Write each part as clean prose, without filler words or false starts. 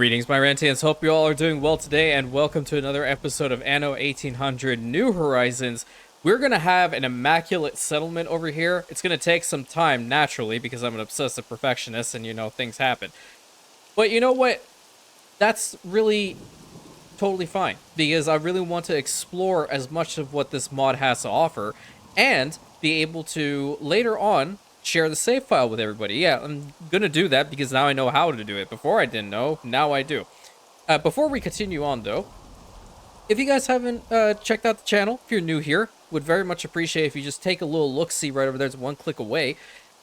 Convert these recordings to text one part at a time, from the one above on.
Greetings, my Rantians. Hope you all are doing well today, and welcome to another episode of Anno 1800 New Horizons. We're going to have an immaculate settlement over here. It's going to take some time, naturally, because I'm an obsessive perfectionist and, things happen. But you know what? That's really totally fine, because I really want to explore as much of what this mod has to offer, and be able to, later on, share the save file with everybody. Yeah, I'm gonna do that because now I know how to do it. Before I didn't know, now I do. Before we continue on though, if you guys haven't checked out the channel, if you're new here, would very much appreciate if you just take a little look-see right over there. It's one click away.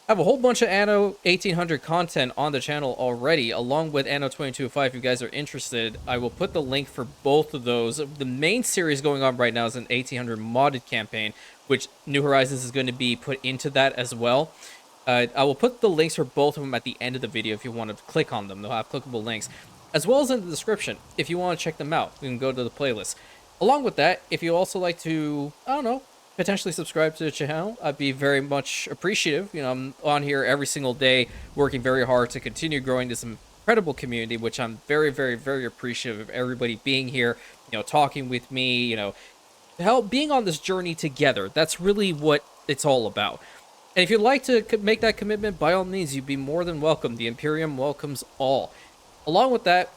I have a whole bunch of Anno 1800 content on the channel already, along with Anno 2205. If you guys are interested, I will put the link for both of those. The main series going on right now is an 1800 modded campaign, which New Horizons is going to be put into that as well. I will put the links for both of them at the end of the video if you want to click on them. They'll have clickable links, as well as in the description if you want to check them out. You can go to the playlist. Along with that, if you also like to, I don't know, potentially subscribe to the channel, I'd be very much appreciative. I'm on here every single day working very hard to continue growing this incredible community, which I'm very, very, very appreciative of everybody being here, talking with me, being on this journey together. That's really what it's all about. And if you'd like to make that commitment, by all means, you'd be more than welcome. The Imperium welcomes all. Along with that,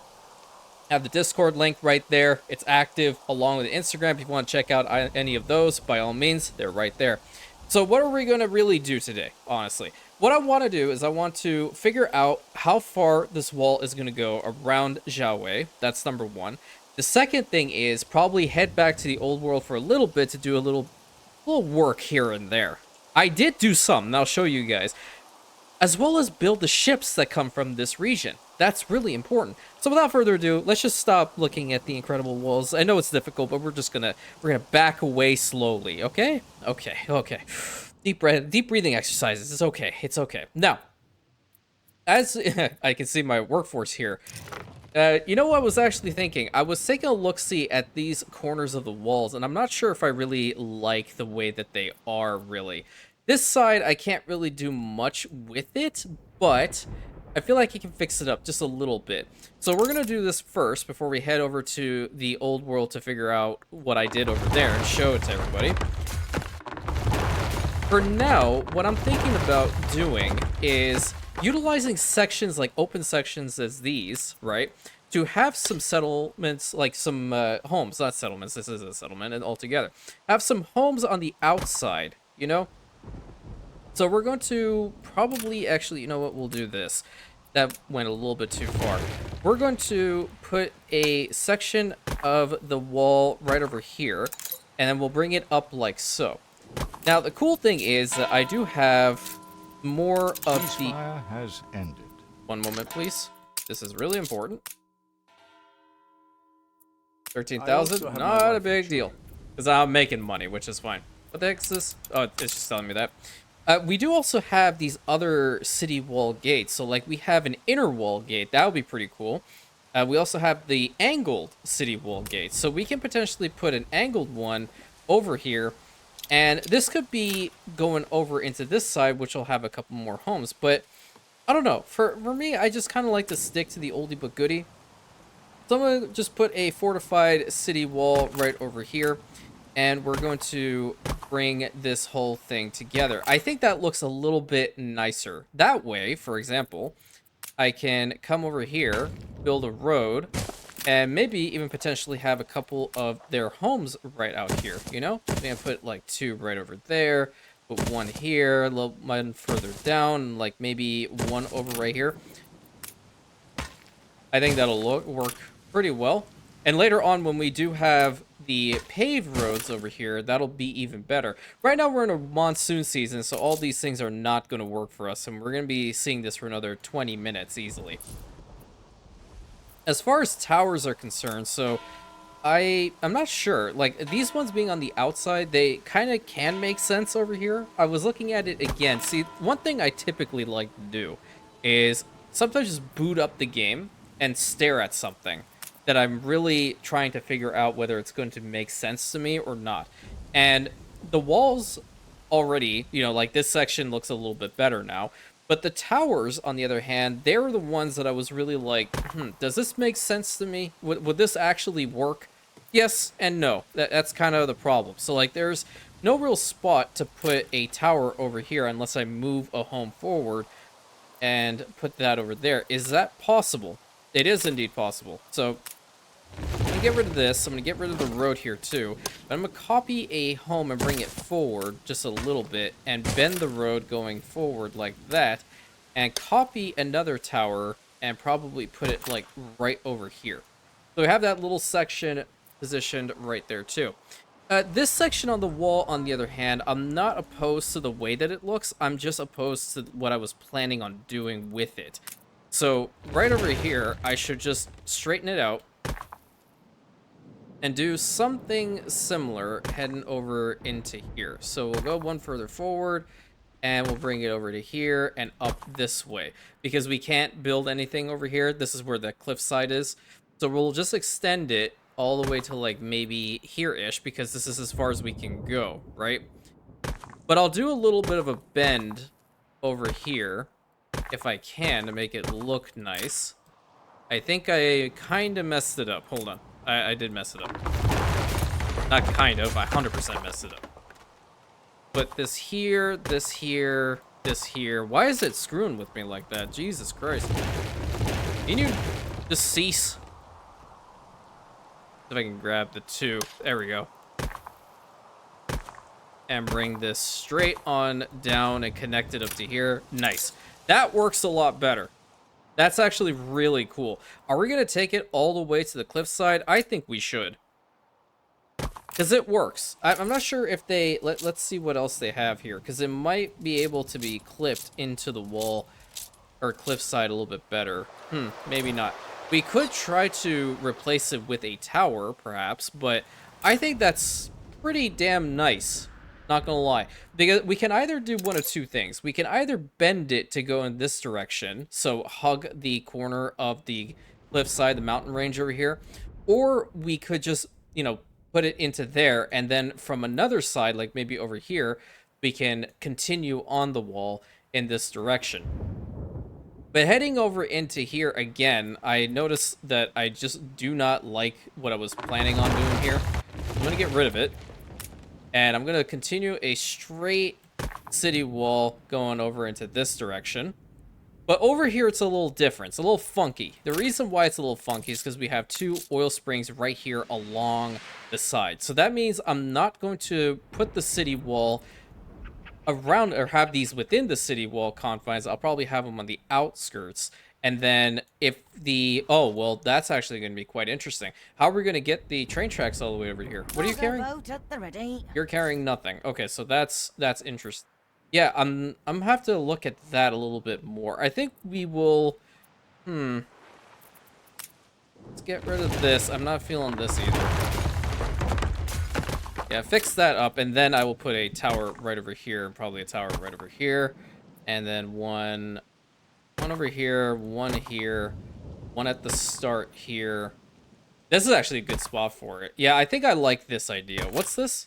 I have the Discord link right there. It's active, along with Instagram. If you want to check out any of those, by all means, they're right there. So what are we going to really do today, honestly? What I want to do is I want to figure out how far this wall is going to go around Zaowei. That's number one. The second thing is probably head back to the old world for a little bit to do a little work here and there. I did do some, and I'll show you guys. As well as build the ships that come from this region. That's really important. So without further ado, let's just stop looking at the incredible walls. I know it's difficult, but we're gonna back away slowly, okay? Okay. Deep breathing exercises. It's okay. Now, as I can see my workforce here, you know what I was actually thinking? I was taking a look-see at these corners of the walls, and I'm not sure if I really like the way that they are, really. This side, I can't really do much with it, but I feel like I can fix it up just a little bit. So we're going to do this first before we head over to the old world to figure out what I did over there and show it to everybody. For now, what I'm thinking about doing is utilizing sections like open sections as these, right, to have some settlements, like some homes, not settlements, this is a settlement and altogether. Have some homes on the outside, So we're going to probably, actually, you know what, we'll do this. That went a little bit too far. We're going to put a section of the wall right over here, and then we'll bring it up like so. Now, the cool thing is that I do have more of the... Ceasefire has ended. One moment, please. This is really important. 13,000, not a big deal. Because I'm making money, which is fine. What the heck is this? Oh, it's just telling me that. We do also have these other city wall gates. So, like, we have an inner wall gate. That would be pretty cool. We also have the angled city wall gate. So we can potentially put an angled one over here. And this could be going over into this side, which will have a couple more homes. But, I don't know. For me, I just kind of like to stick to the oldie but goodie. So I'm going to just put a fortified city wall right over here. And we're going to bring this whole thing together. I think that looks a little bit nicer. That way, for example, I can come over here, build a road, and maybe even potentially have a couple of their homes right out here, I'm going to put like 2 right over there, put 1 here, a little one further down, and like maybe 1 over right here. I think that'll work pretty well. And later on, when we do have the paved roads over here, that'll be even better. Right now, we're in a monsoon season, so all these things are not going to work for us, and we're going to be seeing this for another 20 minutes easily. As far as towers are concerned, so I'm not sure. Like, these ones being on the outside, they kind of can make sense over here. I was looking at it again. See, one thing I typically like to do is sometimes just boot up the game and stare at something that I'm really trying to figure out whether it's going to make sense to me or not. And the walls already, like this section looks a little bit better now, But the towers, on the other hand, they were the ones that I was really like, does this make sense to me? Would this actually work? Yes and no. That's kind of the problem. So, like, there's no real spot to put a tower over here unless I move a home forward and put that over there. Is that possible? It is indeed possible. So, I'm going to get rid of this. I'm going to get rid of the road here, too. But I'm going to copy a home and bring it forward just a little bit and bend the road going forward like that. And copy another tower and probably put it, like, right over here. So we have that little section positioned right there, too. This section on the wall, on the other hand, I'm not opposed to the way that it looks. I'm just opposed to what I was planning on doing with it. So right over here, I should just straighten it out and do something similar heading over into here. So we'll go one further forward and we'll bring it over to here and up this way because we can't build anything over here. This is where the cliffside is. So we'll just extend it all the way to like maybe here-ish because this is as far as we can go, right? But I'll do a little bit of a bend over here if I can to make it look nice. I think I kind of messed it up. Hold on. I did mess it up. Not kind of, I 100% messed it up. Put this here, this here, this here. Why is it screwing with me like that? Jesus Christ. Can you just cease? If I can grab the two. There we go. And bring this straight on down and connect it up to here. Nice. That works a lot better. That's actually really cool. Are we going to take it all the way to the cliffside? I think we should. Because it works. I'm not sure if they... Let's see what else they have here. Because it might be able to be clipped into the wall or cliffside a little bit better. Maybe not. We could try to replace it with a tower, perhaps. But I think that's pretty damn nice. Not gonna lie, because we can either do one of two things. We can either bend it to go in this direction, so hug the corner of the cliffside, the mountain range over here, or we could just, you know, put it into there, and then from another side, like maybe over here, we can continue on the wall in this direction. But heading over into here again, I noticed that I just do not like what I was planning on doing here. I'm gonna get rid of it. And I'm going to continue a straight city wall going over into this direction. But over here, it's a little different. It's a little funky. The reason why it's a little funky is because we have two oil springs right here along the side. So that means I'm not going to put the city wall around or have these within the city wall confines. I'll probably have them on the outskirts. And then if the... Oh, well, that's actually going to be quite interesting. How are we going to get the train tracks all the way over here? What are you carrying? You're carrying nothing. Okay, so that's interesting. Yeah, I'm have to look at that a little bit more. I think we will... Let's get rid of this. I'm not feeling this either. Yeah, fix that up, and then I will put a tower right over here, and probably a tower right over here. And then one over here, one here, one at the start here. This is actually a good spot for it. Yeah, I think I like this idea. What's this?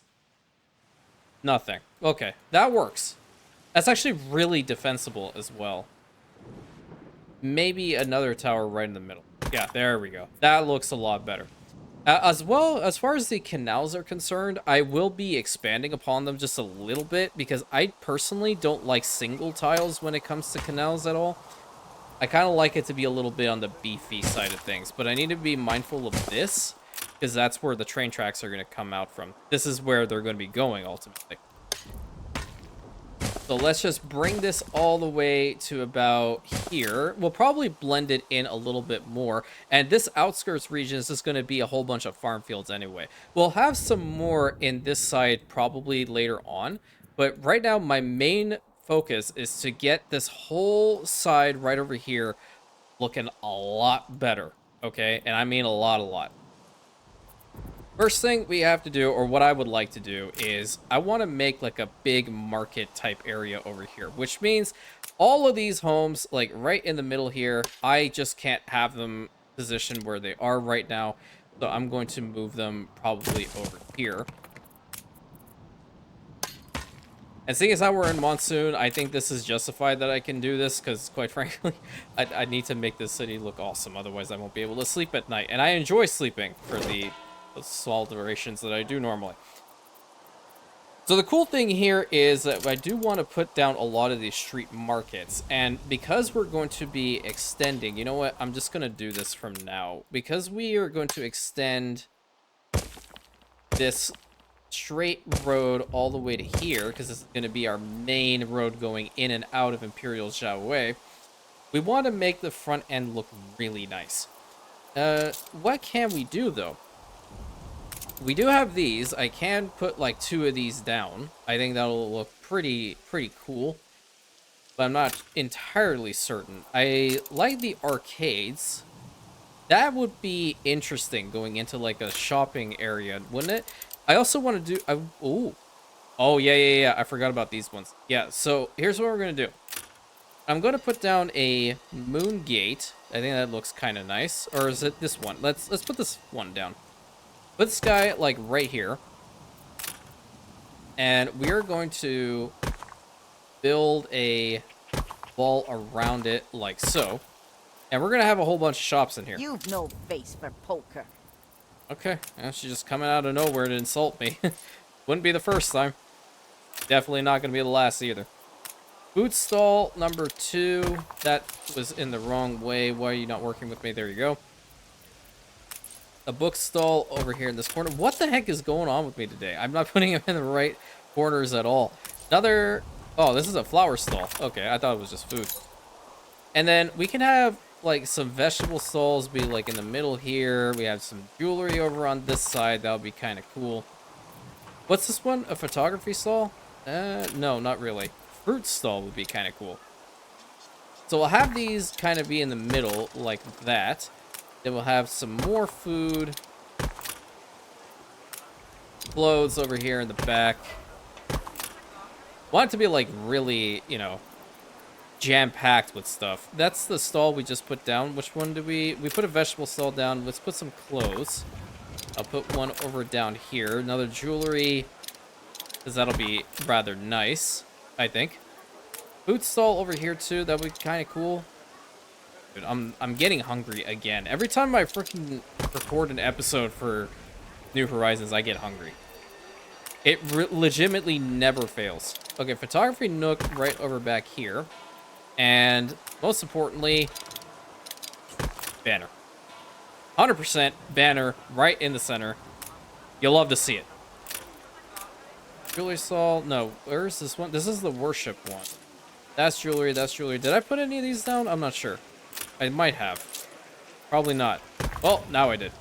Nothing. Okay, that works. That's actually really defensible as well. Maybe another tower right in the middle. Yeah, there we go. That looks a lot better. As well, as far as the canals are concerned, I will be expanding upon them just a little bit because I personally don't like single tiles when it comes to canals at all. I kind of like it to be a little bit on the beefy side of things, but I need to be mindful of this because that's where the train tracks are going to come out from. This is where they're going to be going ultimately. So let's just bring this all the way to about here. We'll probably blend it in a little bit more. And this outskirts region is just going to be a whole bunch of farm fields anyway. We'll have some more in this side probably later on. But right now, my main focus is to get this whole side right over here looking a lot better. Okay? And I mean a lot. First thing we have to do, or what I would like to do, is I want to make like a big market type area over here, which means all of these homes, like right in the middle here, I just can't have them positioned where they are right now. So I'm going to move them probably over here. And seeing as how we're in monsoon, I think this is justified that I can do this, because quite frankly, I need to make this city look awesome. Otherwise, I won't be able to sleep at night. And I enjoy sleeping for the small durations that I do normally. So the cool thing here is that I do want to put down a lot of these street markets. And because we're going to be extending, you know what? I'm just going to do this from now. Because we are going to extend this straight road all the way to here, because this is going to be our main road going in and out of Imperial Zaowei, we want to make the front end look really nice. What can we do, though? We do have these. I can put like 2 of these down. I think that'll look pretty cool. But I'm not entirely certain. I like the arcades. That would be interesting going into like a shopping area, wouldn't it? I also want to do... Oh, yeah. I forgot about these ones. Yeah, so here's what we're going to do. I'm going to put down a moon gate. I think that looks kind of nice. Or is it this one? Let's put this one down. Put this guy, like, right here. And we're going to build a wall around it, like so. And we're going to have a whole bunch of shops in here. You've no face for poker. Okay, well, she's just coming out of nowhere to insult me. Wouldn't be the first time. Definitely not going to be the last either. Food stall number 2. That was in the wrong way. Why are you not working with me? There you go. A book stall over here in this corner. What the heck is going on with me today? I'm not putting them in the right corners at all. Another... Oh, this is a flower stall. Okay, I thought it was just food. And then we can have, like, some vegetable stalls be, like, in the middle here. We have some jewelry over on this side. That would be kind of cool. What's this one? A photography stall? No, not really. Fruit stall would be kind of cool. So we'll have these kind of be in the middle, like that. Then we'll have some more food. Clothes over here in the back. Want it to be like really, you know, jam-packed with stuff. That's the stall we just put down. Which one did we put a vegetable stall down. Let's put some clothes. I'll put one over down here. Another jewelry, because that'll be rather nice, I think. Food stall over here too. That would be kind of cool. Dude, I'm getting hungry again. Every time I freaking record an episode for New Horizons, I get hungry. It legitimately never fails. Okay, photography nook right over back here. And most importantly, banner. 100% banner right in the center. You'll love to see it. Jewelry stall. No, where is this one? This is the worship one. That's jewelry, that's jewelry. Did I put any of these down? I'm not sure. I might have. Probably not. Well, now I did.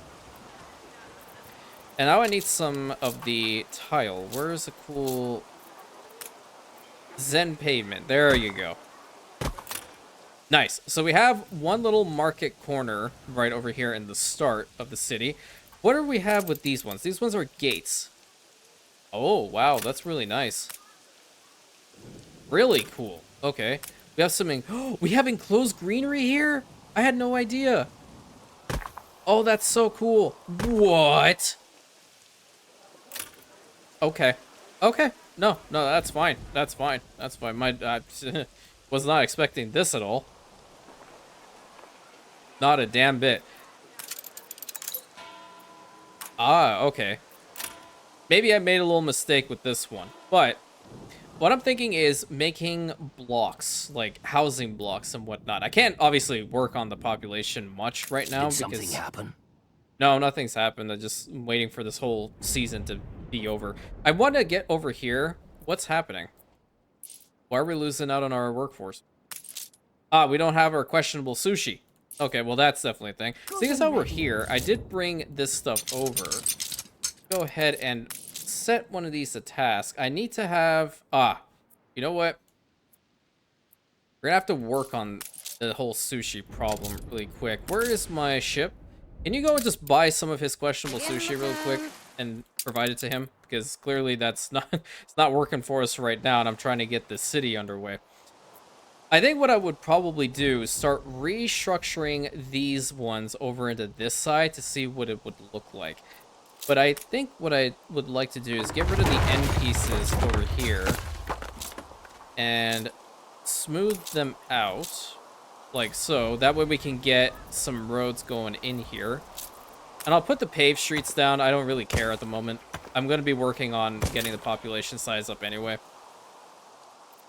And now I need some of the tile. Where is the cool Zen pavement? There you go. Nice. So we have one little market corner right over here in the start of the city. What do we have with these ones? These ones are gates. Oh, wow. That's really nice. Really cool. Okay. We have some... we have enclosed greenery here? I had no idea. Oh, that's so cool. What? Okay. Okay. No, that's fine. That's fine. That's fine. I was not expecting this at all. Not a damn bit. Ah, okay. Maybe I made a little mistake with this one, but what I'm thinking is making blocks, like housing blocks and whatnot. I can't obviously work on the population much right now. Did something happen? No, nothing's happened. I'm just waiting for this whole season to be over. I want to get over here. What's happening? Why are we losing out on our workforce? Ah, we don't have our questionable sushi. Okay, well, that's definitely a thing. Seeing as how we're here, I did bring this stuff over. Go ahead and set one of these to task. I need to have... Ah, you know what? We're gonna have to work on the whole sushi problem really quick. Where is my ship? Can you go and just buy some of his questionable sushi real quick and provide it to him? Because clearly that's not... it's not working for us right now, and I'm trying to get the city underway. I think what I would probably do is start restructuring these ones over into this side to see what it would look like. But I think what I would like to do is get rid of the end pieces over here and smooth them out like so. That way we can get some roads going in here. And I'll put the paved streets down. I don't really care at the moment. I'm going to be working on getting the population size up anyway.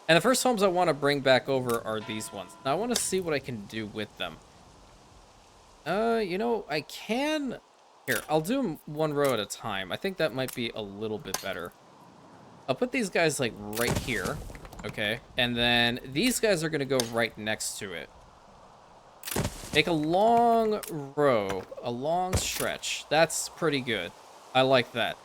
And the first homes I want to bring back over are these ones. Now I want to see what I can do with them. You know, I can... Here, I'll do them one row at a time. I think that might be a little bit better. I'll put these guys, like, right here. Okay. And then these guys are going to go right next to it. Make a long row. A long stretch. That's pretty good. I like that.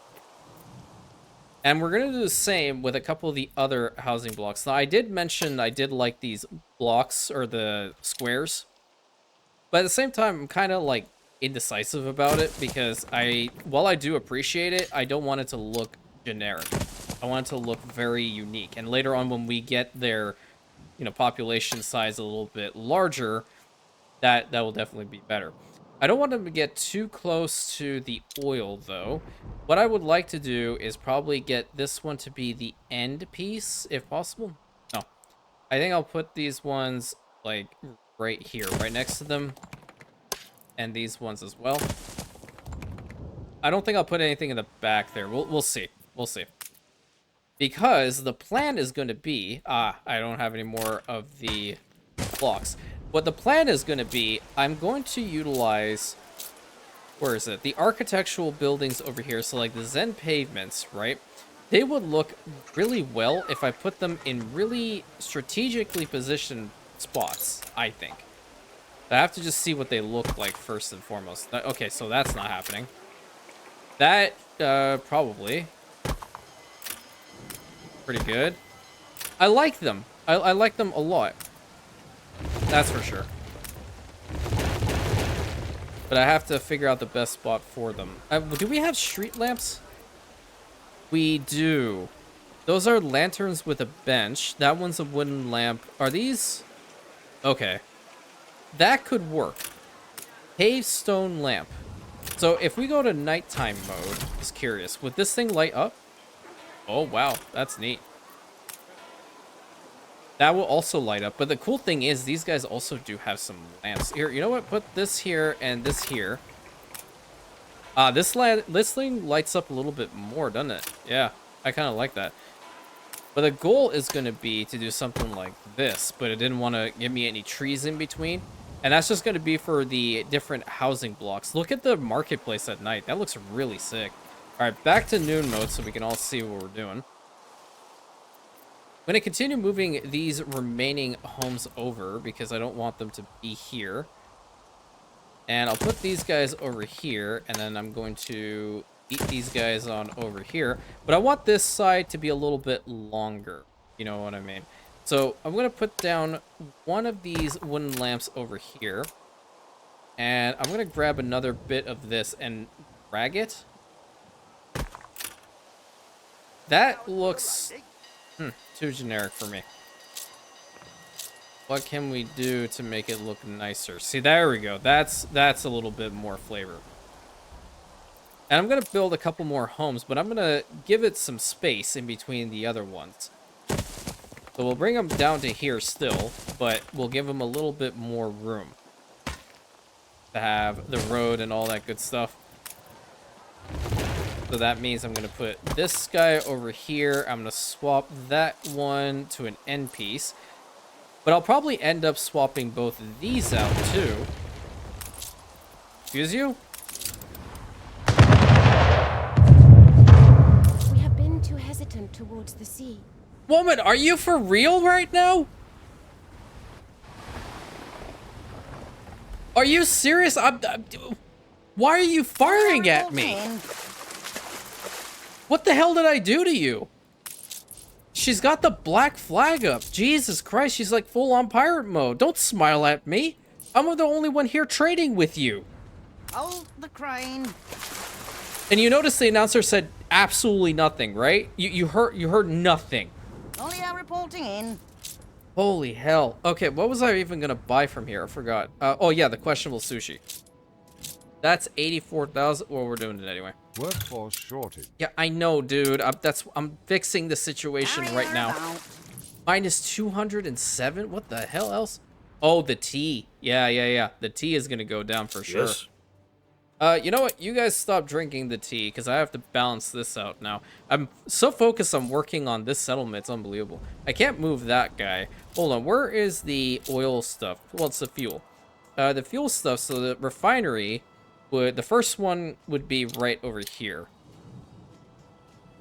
And we're going to do the same with a couple of the other housing blocks. Now, I did mention I did like these blocks, or the squares. But at the same time, I'm kind of, like, indecisive about it, because while I do appreciate it, I don't want it to look generic. I want it to look very unique. And later on, when we get their, you know, population size a little bit larger, that will definitely be better. I don't want them to get too close to the oil, though. What I would like to do is probably get this one to be the end piece, if possible. No. I think I'll put these ones, like, right here, right next to them. And these ones as well. I don't think I'll put anything in the back there. We'll see. We'll see. Because the plan is going to be... I don't have any more of the blocks. What the plan is going to be, I'm going to utilize... Where is it? The architectural buildings over here. So, like, the Zen pavements, right? They would look really well if I put them in really strategically positioned spots, I think. I have to just see what they look like first and foremost. Okay, so that's not happening. That, probably. Pretty good. I like them. I like them a lot. That's for sure. But I have to figure out the best spot for them. Do we have street lamps? We do. Those are lanterns with a bench. That one's a wooden lamp. Are these? Okay. That could work. Paved stone lamp. So if we go to nighttime mode, just curious, would this thing light up? Oh, wow. That's neat. That will also light up. But the cool thing is these guys also do have some lamps. Here, you know what? Put this here and this here. This thing lights up a little bit more, doesn't it? Yeah, I kind of like that. But the goal is going to be to do something like this, but it didn't want to give me any trees in between. And that's just going to be for the different housing blocks. Look at the marketplace at night. That looks really sick. All right, back to noon mode so we can all see what we're doing. I'm going to continue moving these remaining homes over because I don't want them to be here. And I'll put these guys over here, and then I'm going to eat these guys on over here. But I want this side to be a little bit longer. You know what I mean? So I'm going to put down one of these wooden lamps over here. And I'm going to grab another bit of this and drag it. That looks too generic for me. What can we do to make it look nicer? See, there we go. That's a little bit more flavor. And I'm going to build a couple more homes, but I'm going to give it some space in between the other ones. So we'll bring them down to here still, but we'll give them a little bit more room to have the road and all that good stuff. So that means I'm going to put this guy over here. I'm going to swap that one to an end piece. But I'll probably end up swapping both of these out too. Excuse you? We have been too hesitant towards the sea. Woman, are you for real right now? Are you serious? Why are you firing at me? What the hell did I do to you? She's got the black flag up. Jesus Christ, she's like full on pirate mode. Don't smile at me. I'm the only one here trading with you. Hold the crane. And you notice the announcer said absolutely nothing, right? You heard nothing. Only are reporting in. Holy hell. Okay, what was I even gonna buy from here? I forgot. Oh yeah, the questionable sushi. That's 84,000. Well, we're doing it anyway. Workforce shortage. Yeah, I know, dude. I'm fixing the situation right now. Minus 207? What the hell else? Oh, the tea. Yeah. The tea is going to go down for sure. Yes. You know what? You guys stop drinking the tea because I have to balance this out now. I'm so focused on working on this settlement. It's unbelievable. I can't move that guy. Hold on. Where is the oil stuff? Well, it's the fuel. The fuel stuff. So the refinery would... The first one would be right over here.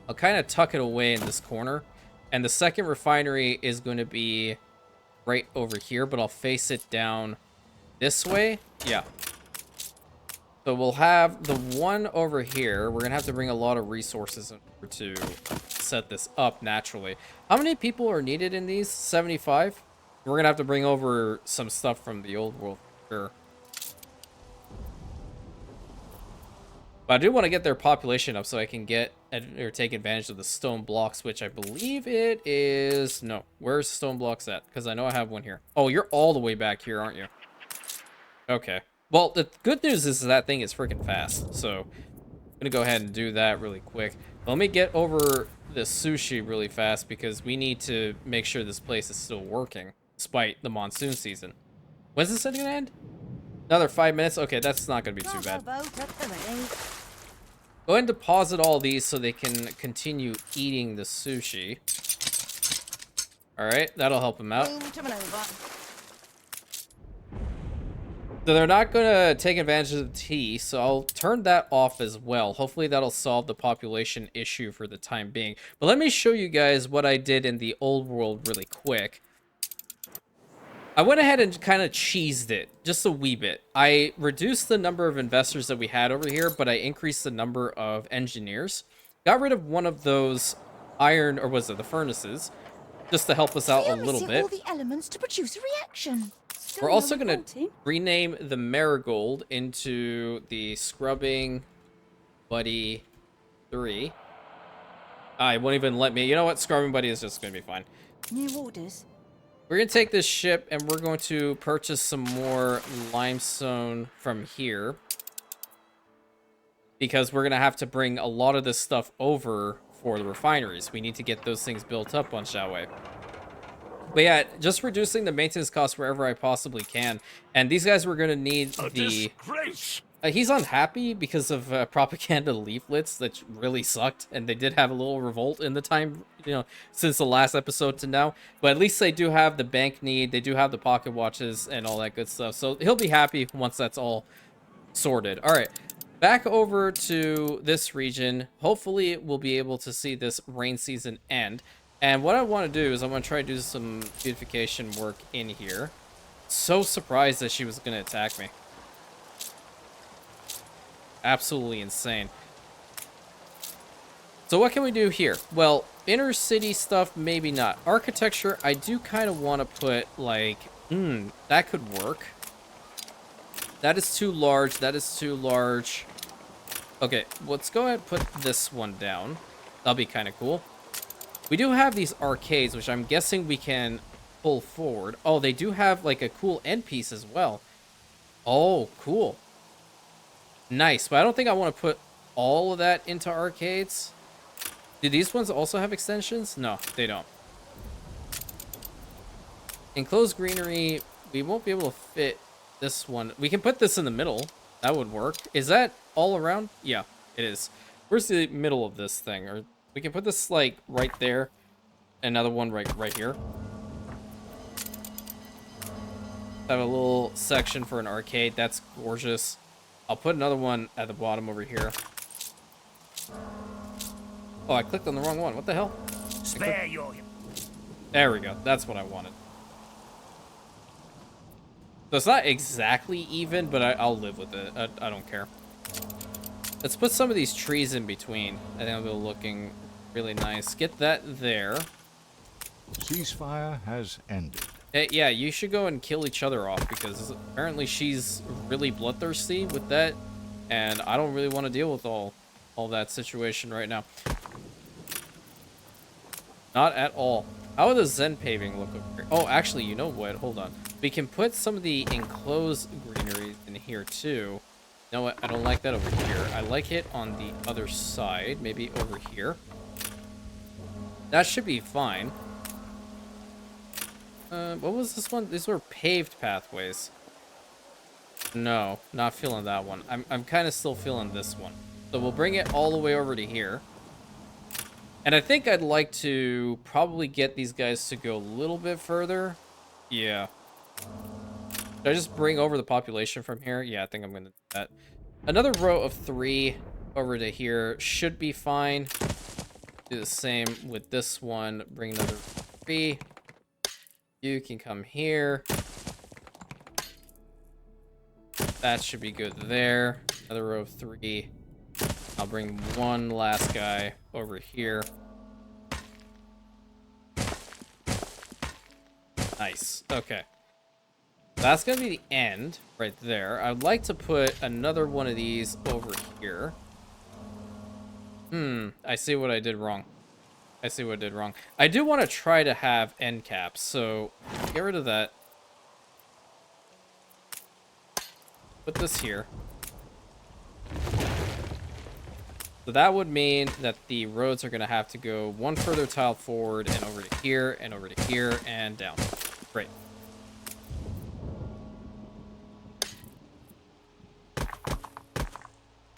I'll kind of tuck it away in this corner. And the second refinery is going to be right over here, but I'll face it down this way. Yeah. So we'll have the one over here. We're going to have to bring a lot of resources in order to set this up naturally. How many people are needed in these? 75? We're going to have to bring over some stuff from the old world. Sure. But I do want to get their population up so I can get or take advantage of the stone blocks, which I believe it is... No, where's stone blocks at? Because I know I have one here. Oh, you're all the way back here, aren't you? Okay. Well, the good news is that thing is freaking fast, so I'm gonna go ahead and do that really quick. Let me get over the sushi really fast because we need to make sure this place is still working despite the monsoon season. When's this gonna end? Another 5 minutes? Okay, that's not gonna be too bad. Boat at the ready. Go ahead and deposit all these so they can continue eating the sushi. Alright, that'll help them out. Room to maneuver. So they're not going to take advantage of the tea, so I'll turn that off as well. Hopefully that'll solve the population issue for the time being. But let me show you guys what I did in the old world really quick. I went ahead and kind of cheesed it, just a wee bit. I reduced the number of investors that we had over here, but I increased the number of engineers. Got rid of one of those iron, or was it the furnaces, just to help us out a little bit. All the elements to produce a reaction. We're also going to rename the marigold into the scrubbing buddy 3. I won't even let me. You know what? Scrubbing buddy is just going to be fine. New orders. We're going to take this ship and we're going to purchase some more limestone from here. Because we're going to have to bring a lot of this stuff over for the refineries. We need to get those things built up on Zaowei. But yeah, just reducing the maintenance costs wherever I possibly can. And these guys were going to need A disgrace. He's unhappy because of propaganda leaflets that really sucked. And they did have a little revolt in the time, you know, since the last episode to now. But at least they do have the bank need. They do have the pocket watches and all that good stuff. So he'll be happy once that's all sorted. All right. Back over to this region. Hopefully we'll be able to see this rain season end. And what I want to do is I want to try to do some beautification work in here. So surprised that she was going to attack me. Absolutely insane. So what can we do here? Well, inner city stuff, maybe not. Architecture, I do kind of want to put like, that could work. That is too large. That is too large. Okay, let's go ahead and put this one down. That'll be kind of cool. We do have these arcades, which I'm guessing we can pull forward. Oh, they do have like a cool end piece as well. Oh, cool. Nice, but I don't think I want to put all of that into arcades. Do these ones also have extensions? No, they don't. Enclosed greenery, we won't be able to fit this one. We can put this in the middle. That would work. Is that all around? Yeah, it is. Where's the middle of this thing? Or we can put this like right there. Another one right here. Have a little section for an arcade. That's gorgeous. I'll put another one at the bottom over here. Oh, I clicked on the wrong one. What the hell? Spare your... There we go. That's what I wanted. So it's not exactly even, but I'll live with it. I don't care. Let's put some of these trees in between. I think it'll be looking really nice. Get that there. Ceasefire has ended. Hey, yeah, you should go and kill each other off because apparently she's really bloodthirsty with that, and I don't really want to deal with all that situation right now. Not at all. How would the Zen paving look over here? Oh, actually, you know what? Hold on. We can put some of the enclosed greenery in here too. You know what? I don't like that over here. I like it on the other side. Maybe over here. That should be fine. What was this one? These were paved pathways. No, not feeling that one. I'm kind of still feeling this one. So we'll bring it all the way over to here. And I think I'd like to probably get these guys to go a little bit further. Yeah. Should I just bring over the population from here? Yeah, I think I'm going to do that. Another row of 3 over to here should be fine. Do the same with this one. Bring another 3. You can come here. That should be good there. Another row of 3. I'll bring one last guy over here. Nice. Okay. That's going to be the end right there. I'd like to put another one of these over here. I see what I did wrong. I see what I did wrong. I do want to try to have end caps, so get rid of that. Put this here. So that would mean that the roads are going to have to go one further tile forward and over to here and over to here and down. Great.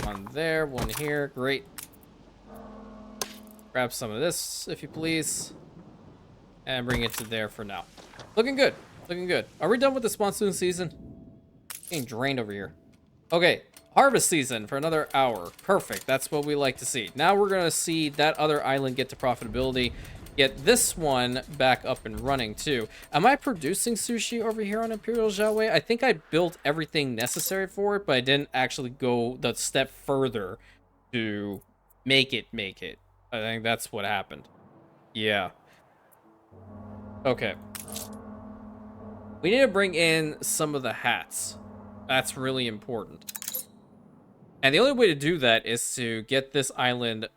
One there, one here. Great. Grab some of this, if you please. And bring it to there for now. Looking good. Looking good. Are we done with this monsoon season? Getting drained over here. Okay. Harvest season for another hour. Perfect. That's what we like to see. Now we're going to see that other island get to profitability. Get this one back up and running too. Am I producing sushi over here on Imperial Zaowei? I think I built everything necessary for it, but I didn't actually go the step further to make it. I think that's what happened. Yeah. Okay. We need to bring in some of the hats. That's really important. And the only way to do that is to get this island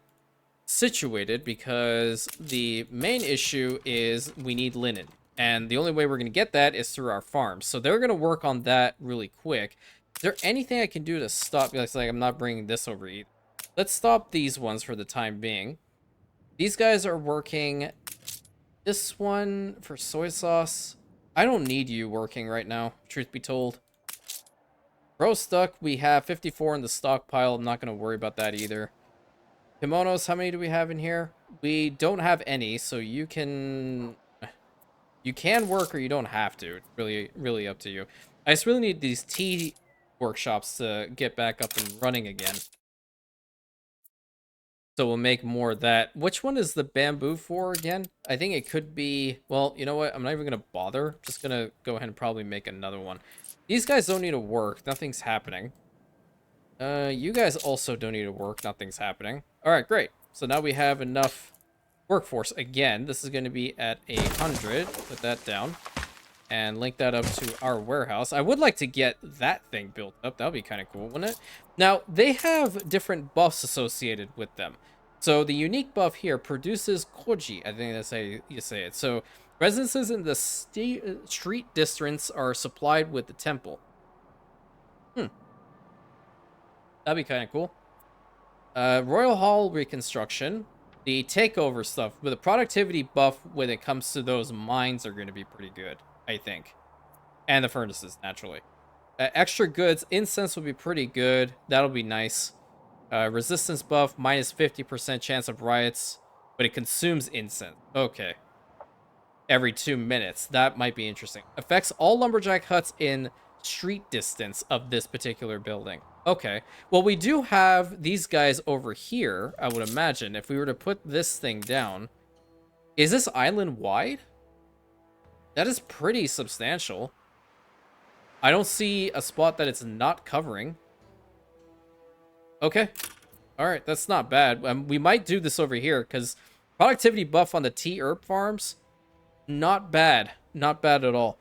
situated, because the main issue is we need linen. And the only way we're going to get that is through our farms. So they're going to work on that really quick. Is there anything I can do to stop? Like I'm not bringing this over either. Let's stop these ones for the time being. These guys are working. This one for soy sauce. I don't need you working right now, truth be told. Roast duck, we have 54 in the stockpile. I'm not going to worry about that either. Kimonos, how many do we have in here? We don't have any, so you can work or you don't have to. It's really up to you. I just really need these tea workshops to get back up and running again. So we'll make more of that. Which one is the bamboo for again? I think it could be... Well, you know what? I'm not even going to bother. I'm just going to go ahead and probably make another one. These guys don't need to work. Nothing's happening. You guys also don't need to work. Nothing's happening. All right, great. So now we have enough workforce. Again, this is going to be at 100. Put that down. And link that up to our warehouse. I would like to get that thing built up. That would be kind of cool, wouldn't it? Now, they have different buffs associated with them. So the unique buff here produces koji. I think that's how you say it. So residences in the street districts are supplied with the temple. That'd be kind of cool. Royal Hall reconstruction. The takeover stuff with a productivity buff when it comes to those mines are going to be pretty good, I think. And the furnaces, naturally. Extra goods. Incense will be pretty good. That'll be nice. Resistance buff, minus 50% chance of riots, but it consumes incense. Okay. Every 2 minutes. That might be interesting. Affects all lumberjack huts in street distance of this particular building. Okay. Well, we do have these guys over here, I would imagine. If we were to put this thing down. Is this island wide? That is pretty substantial. I don't see a spot that it's not covering. Okay. All right, that's not bad. We might do this over here because productivity buff on the tea herb farms, not bad. Not bad at all.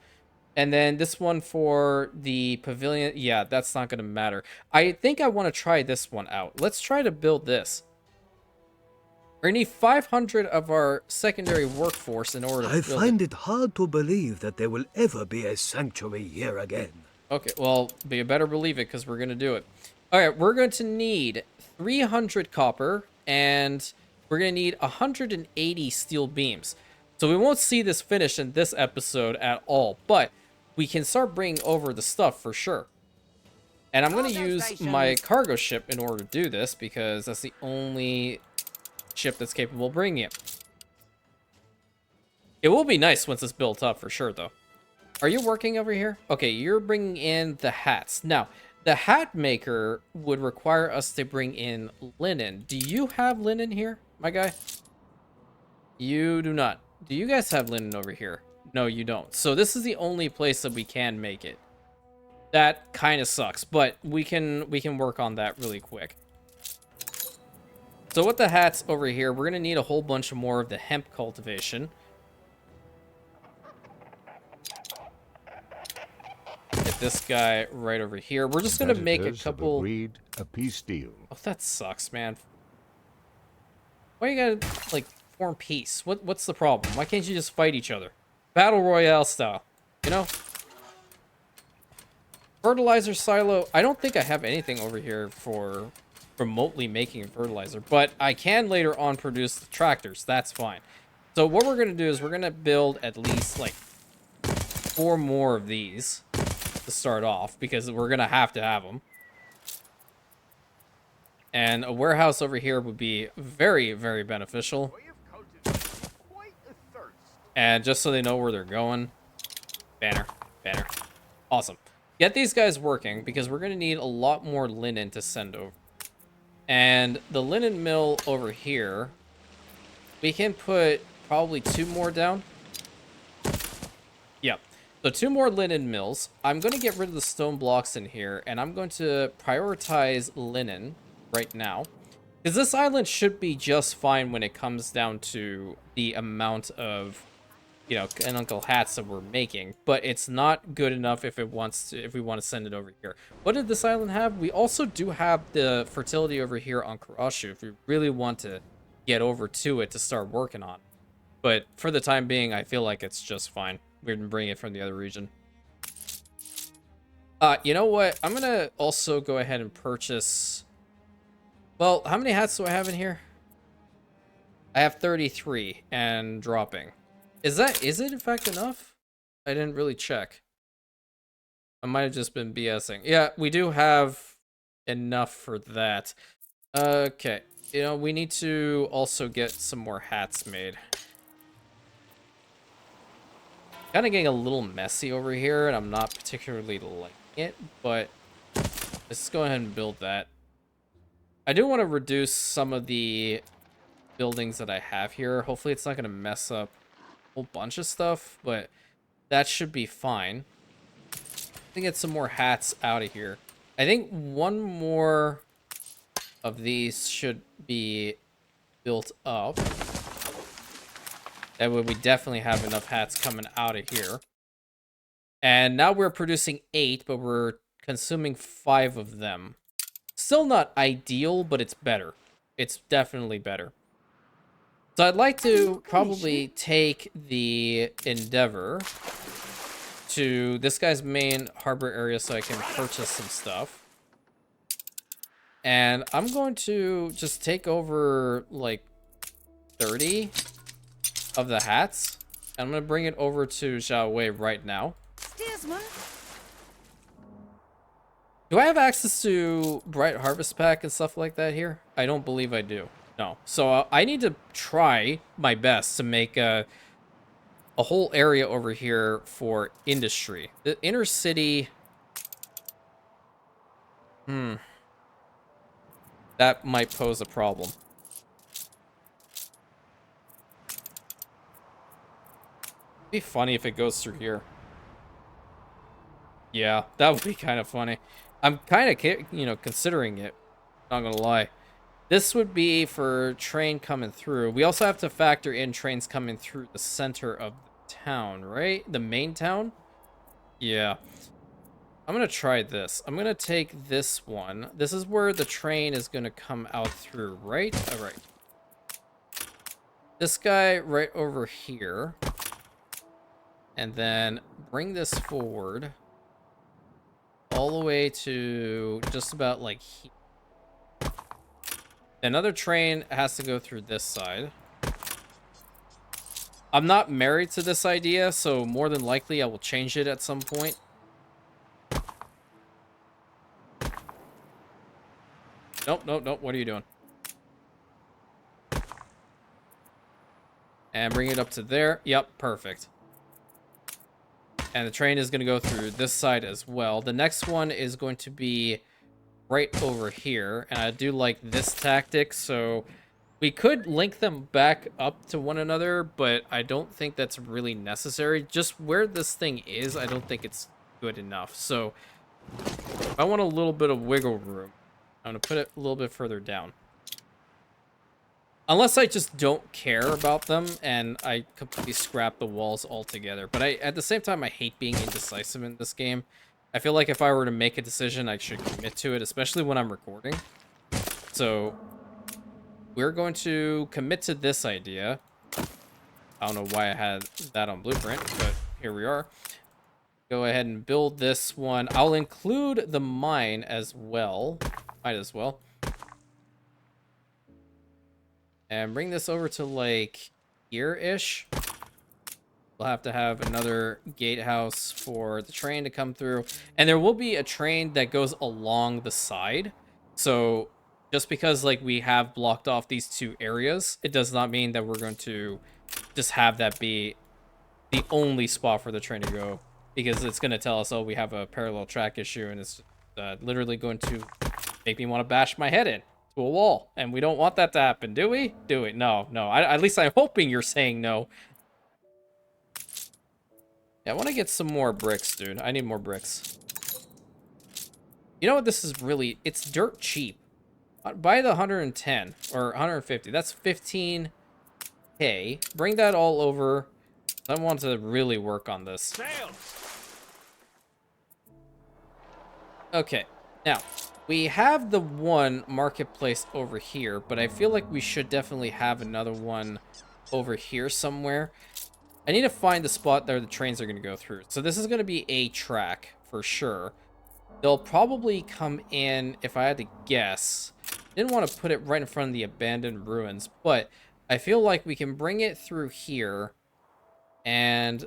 And then this one for the pavilion. Yeah, that's not going to matter. I think I want to try this one out. Let's try to build this. We're going to need 500 of our secondary workforce in order to build it. I find it hard to believe that there will ever be a sanctuary here again. Okay, well, but you better believe it because we're going to do it. All right, we're going to need 300 copper and we're going to need 180 steel beams. So we won't see this finished in this episode at all, but we can start bringing over the stuff for sure. And I'm going to Cargo use my stations. cargo ship in order to do this because that's the only ship that's capable of bringing it. It will be nice once it's built up for sure, though. Are you working over here? Okay, you're bringing in the hats. Now, the hat maker would require us to bring in linen. Do you have linen here, my guy? You do not. Do you guys have linen over here? No, you don't. So this is the only place that we can make it. That kind of sucks, but we can work on that really quick. So with the hats over here, we're gonna need a whole bunch more of the hemp cultivation. Get this guy right over here. We're just gonna make a Competitors have couple. agreed a peace deal. Oh, that sucks, man. Why you gotta like form peace? What's the problem? Why can't you just fight each other? Battle Royale style, you know? Fertilizer silo. I don't think I have anything over here for remotely making fertilizer, but I can later on produce the tractors. That's fine. So what we're gonna do is we're gonna build at least like 4 more of these to start off because we're gonna have to have them. And a warehouse over here would be very, very beneficial. And just so they know where they're going. Banner. Awesome. Get these guys working because we're going to need a lot more linen to send over. And the linen mill over here, we can put probably 2 more down. Yep. So 2 more linen mills. I'm going to get rid of the stone blocks in here, and I'm going to prioritize linen right now. Because this island should be just fine when it comes down to the amount of, you know, canonical hats that we're making, but it's not good enough if we want to send it over here. What did this island have? We also do have the fertility over here on Kurashu if we really want to get over to it to start working on. But for the time being, I feel like it's just fine. We can bring it from the other region. You know what? I'm gonna also go ahead and purchase. Well, how many hats do I have in here? I have 33 and dropping. Is it in fact enough? I didn't really check. I might have just been BSing. Yeah, we do have enough for that. Okay. You know, we need to also get some more hats made. Kind of getting a little messy over here, and I'm not particularly liking it, but let's go ahead and build that. I do want to reduce some of the buildings that I have here. Hopefully it's not going to mess up whole bunch of stuff, but that should be fine. Let me get some more hats out of here. I think 1 more of these should be built up. That way we definitely have enough hats coming out of here. And now we're producing 8, but we're consuming 5 of them. Still not ideal, but it's better. It's definitely better. So I'd like to probably take the Endeavor to this guy's main harbor area so I can purchase some stuff. And I'm going to just take over like 30 of the hats. I'm going to bring it over to Zaowei right now. Steersman. Do I have access to Bright Harvest Pack and stuff like that here? I don't believe I do. No. So I need to try my best to make a whole area over here for industry. The inner city... That might pose a problem. It'd be funny if it goes through here. Yeah, that would be kind of funny. I'm kind of, you know, considering it. Not gonna lie. This would be for train coming through. We also have to factor in trains coming through the center of the town, right? The main town? Yeah. I'm gonna try this. I'm gonna take this one. This is where the train is gonna come out through, right? All right. This guy right over here. And then bring this forward. All the way to just about like here. Another train has to go through this side. I'm not married to this idea, so more than likely I will change it at some point. Nope, nope, nope. What are you doing? And bring it up to there. Yep, perfect. And the train is going to go through this side as well. The next one is going to be right over here. And I do like this tactic, so we could link them back up to one another, but I don't think that's really necessary. Just where this thing is, I don't think it's good enough. So if I want a little bit of wiggle room, I'm going to put it a little bit further down. Unless I just don't care about them and I completely scrap the walls altogether. But at the same time, I hate being indecisive in this game. I feel like if I were to make a decision, I should commit to it, especially when I'm recording. So we're going to commit to this idea. I don't know why I had that on Blueprint, but here we are. Go ahead and build this one. I'll include the mine as well. Might as well. And bring this over to, like, here-ish. We'll have to have another gatehouse for the train to come through. And there will be a train that goes along the side. So just because, like, we have blocked off these two areas, it does not mean that we're going to just have that be the only spot for the train to go. Because it's going to tell us, oh, we have a parallel track issue, and it's literally going to make me want to bash my head in to a wall, and we don't want that to happen, do we? Do we? No, no. At least I'm hoping you're saying no. Yeah, I want to get some more bricks, dude. I need more bricks. You know what? This is really... It's dirt cheap. Buy the 110 or 150. That's 15K. Bring that all over. I want to really work on this. Sail. Okay, now... We have the one marketplace over here, but I feel like we should definitely have another one over here somewhere. I need to find the spot that the trains are going to go through. So this is going to be a track for sure. They'll probably come in, if I had to guess. Didn't want to put it right in front of the abandoned ruins, but I feel like we can bring it through here. And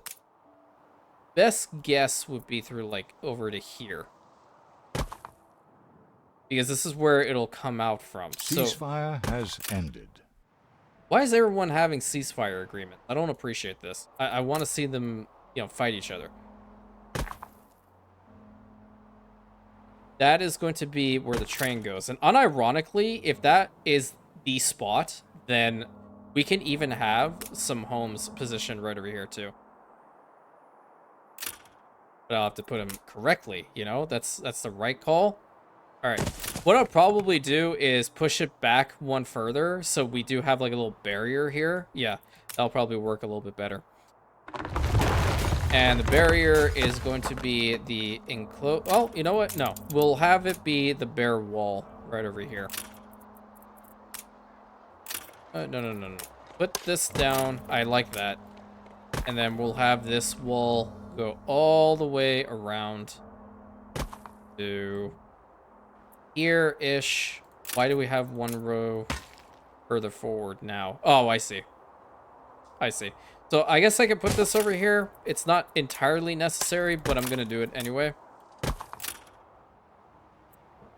best guess would be through, like, over to here. Because this is where it'll come out from. Ceasefire has ended. Why is everyone having ceasefire agreement? I don't appreciate this. I want to see them, you know, fight each other. That is going to be where the train goes. And unironically, if that is the spot, then we can even have some homes positioned right over here too. But I'll have to put them correctly, you know? That's the right call. All right, what I'll probably do is push it back one further so we do have like a little barrier here. Yeah, that'll probably work a little bit better. And the barrier is going to be the enclosed... Oh, you know what? No, we'll have it be the bare wall right over here. No. Put this down. I like that. And then we'll have this wall go all the way around to... here-ish. Why do we have one row further forward now? Oh, I see. I see. So I guess I could put this over here. It's not entirely necessary, but I'm going to do it anyway.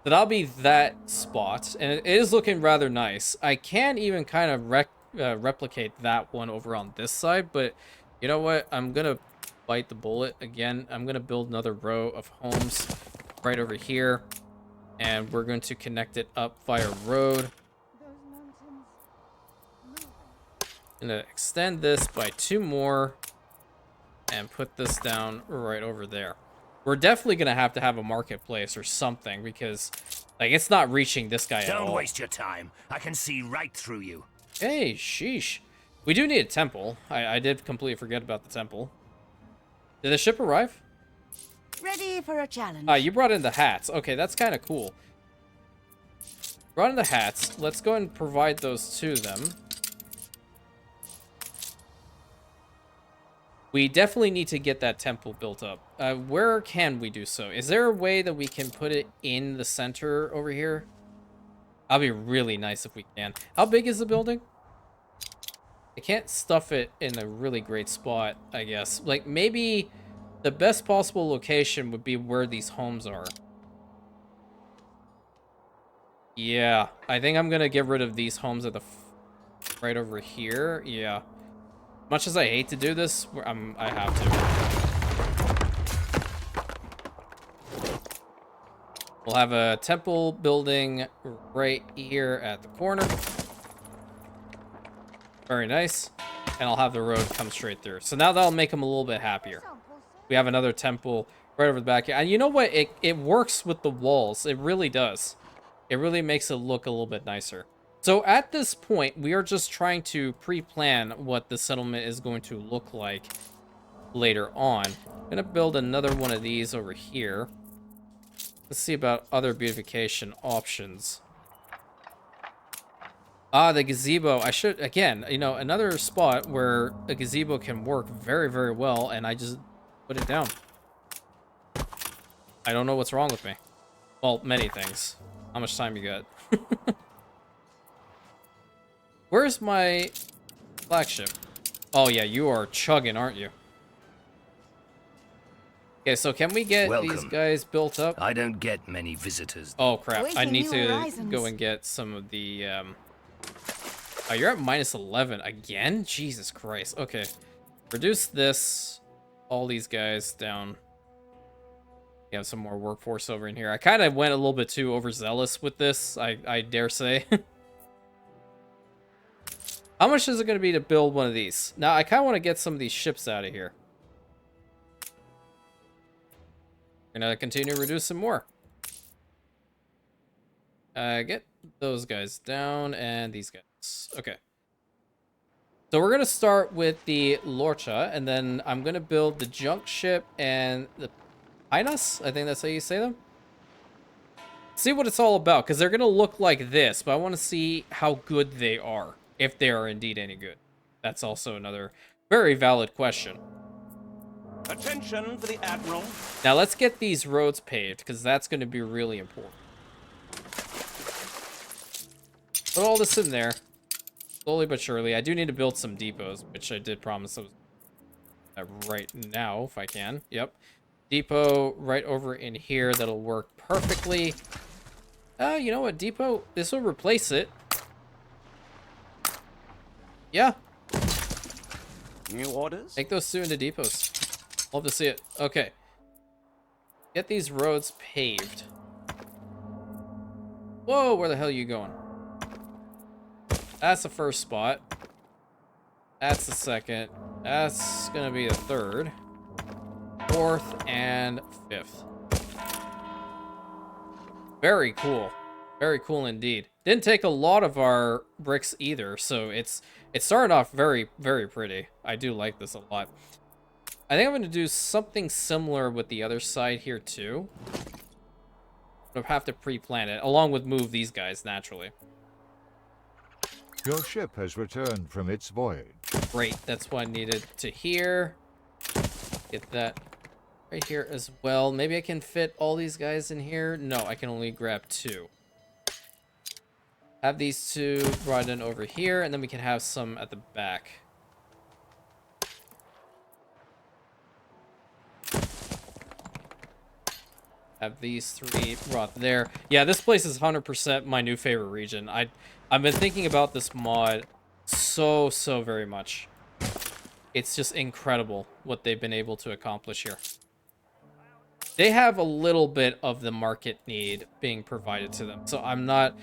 So that'll be that spot. And it is looking rather nice. I can even kind of replicate that one over on this side. But you know what? I'm going to bite the bullet again. I'm going to build another row of homes right over here. And we're going to connect it up via road. I'm going to extend this by 2 more. And put this down right over there. We're definitely going to have a marketplace or something. Because, like, it's not reaching this guy at all. Don't waste your time. I can see right through you. Hey, sheesh. We do need a temple. I did completely forget about the temple. Did the ship arrive? Ready for a challenge. You brought in the hats. Okay, that's kind of cool. Brought in the hats. Let's go and provide those to them. We definitely need to get that temple built up. Where can we do so? Is there a way that we can put it in the center over here? That'll be really nice if we can. How big is the building? I can't stuff it in a really great spot, I guess. Like, maybe the best possible location would be where these homes are. Yeah, I think I'm gonna get rid of these homes at the right over here. Yeah. Much as I hate to do this, I have to. We'll have a temple building right here at the corner. Very nice. And I'll have the road come straight through. So now that'll make them a little bit happier. We have another temple right over the back here. And you know what? It works with the walls. It really does. It really makes it look a little bit nicer. So at this point, we are just trying to pre-plan what the settlement is going to look like later on. I'm going to build another one of these over here. Let's see about other beautification options. Ah, the gazebo. I should, again, you know, another spot where a gazebo can work very, very well, and I just put it down. I don't know what's wrong with me. Well, many things. How much time you got? Where's my flagship? Oh, yeah, you are chugging, aren't you? Okay, so can we get these guys built up? I don't get many visitors. Oh, crap. I Awaiting need new to horizons. go and get some of the... Oh, you're at minus 11 again? Jesus Christ. Okay. Reduce this. All these guys down. We have some more workforce over in here. I kind of went a little bit too overzealous with this, I dare say. How much is it going to be to build one of these? Now, I kind of want to get some of these ships out of here. We're going to continue to reduce some more. Get those guys down and these guys. Okay. So we're going to start with the Lorcha, and then I'm going to build the junk ship and the Pinus? I think that's how you say them. See what it's all about, because they're going to look like this, but I want to see how good they are, if they are indeed any good. That's also another very valid question. Attention for the Admiral. Now let's get these roads paved, because that's going to be really important. Put all this in there. Slowly but surely. I do need to build some depots, which I did promise I was right now, if I can. Yep. Depot right over in here. That'll work perfectly. You know what? Depot, this will replace it. Yeah. New orders? Make those two into depots. Love to see it. Okay. Get these roads paved. Whoa, where the hell are you going? That's the first spot. That's the second. That's gonna be the third. Fourth and fifth. Very cool. Very cool indeed. Didn't take a lot of our bricks either, so it started off very, very pretty. I do like this a lot. I think I'm gonna do something similar with the other side here too. I'll have to pre-plan it, along with move these guys naturally. Your ship has returned from its voyage. Great, that's what I needed to hear. Get that right here as well. Maybe I can fit all these guys in here. No, I can only grab two. Have these two brought in over here, and then we can have some at the back. Have these three brought there. Yeah, this place is 100% my new favorite region. I've been thinking about this mod so very much. It's just incredible what they've been able to accomplish here. They have a little bit of the market need being provided to them, so I'm not